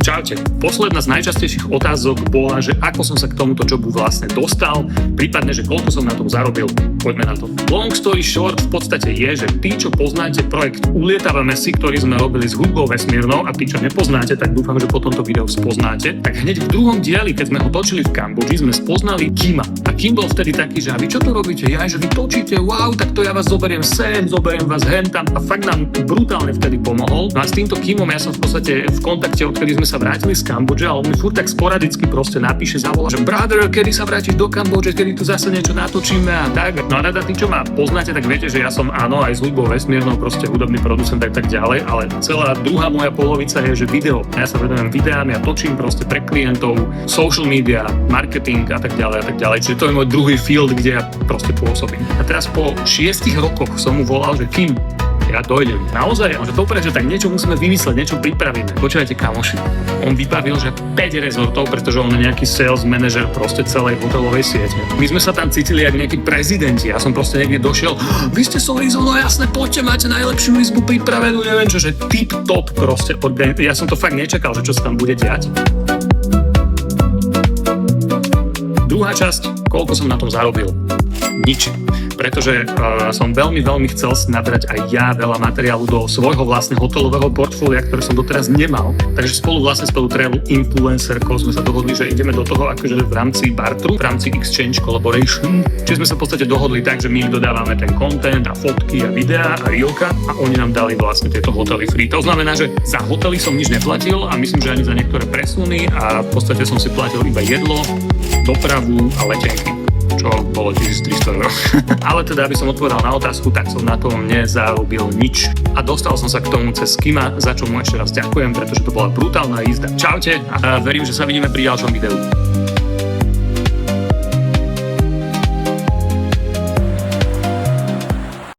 Čaute. Posledná z najčastejších otázok bola, že ako som sa k tomuto jobu vlastne dostal, prípadne, že koľko som na tom zarobil. Poďme na to. Long story short v podstate je, že tí, čo poznáte projekt Ulietavame si, ktorý sme robili s hudbou vesmírnou, a tí, čo nepoznáte, tak dúfam, že po tomto videu spoznáte, tak hneď v druhom dieli, keď sme ho točili v Kambodži, sme spoznali Kima. A Kim bol vtedy taký, že a vy čo to robíte? Ja, že vy točíte, wow, tak to ja vás zoberiem sem, zoberiem vás hentam, a fakt nám brutálne vtedy pomohol. No a s týmto Kimom ja som v podstate v kontakte, odkedy sme sa vrátili z Kambodže, ale on mi furt tak sporadicky proste napíše, zavolá, že brother, kedy sa vrátiš do Kambodže, kedy tu zase niečo natočíme a tak. No a rada, tí, čo ma poznáte, tak viete, že ja som áno, aj s hudbou vesmírnou, proste hudobný producent tak ďalej, ale celá druhá moja polovica je, že video. Ja sa venujem videám, ja točím proste pre klientov, social media, marketing a tak ďalej a tak ďalej. Čiže to je môj druhý field, kde ja proste pôsobím. A teraz po 6 rokoch som mu volal, že Kim, ja dojdem. Naozaj, že dobre, že tak niečo musíme vymysleť, niečo pripravíme. Počúvajte, kamoši, on vybavil, že 5 rezortov, pretože on je nejaký sales manager proste celej hotelovej siete. My sme sa tam cítili jak nejakí prezidenti. Ja som proste niekde došiel, vy ste so Horizon, jasné, poďte, máte najlepšiu izbu pripravenú, neviem čo, že tip top proste. Ja som to fakt nečakal, že čo sa tam bude diať. Druhá časť, koľko som na tom zarobil? Nič. Pretože som veľmi chcel nabrať aj ja veľa materiálu do svojho vlastného hotelového portfólia, ktoré som doteraz nemal. Takže spolu s tou Travel Influencerkou sme sa dohodli, že ideme do toho akože v rámci barteru, v rámci Exchange Collaboration. Čiže sme sa v podstate dohodli tak, že my im dodávame ten content a fotky a videá a reelka a oni nám dali vlastne tieto hotely free. To znamená, že za hotely som nič neplatil a myslím, že ani za niektoré presuny a v podstate som si platil iba jedlo, dopravu a letenky, čo bolo 1300 €. Ale teda, aby som odpovedal na otázku, tak som na tom nezarobil nič. A dostal som sa k tomu cez Kima, za čo mu ešte raz ďakujem, pretože to bola brutálna jízda. Čaute a verím, že sa vidíme pri ďalšom videu.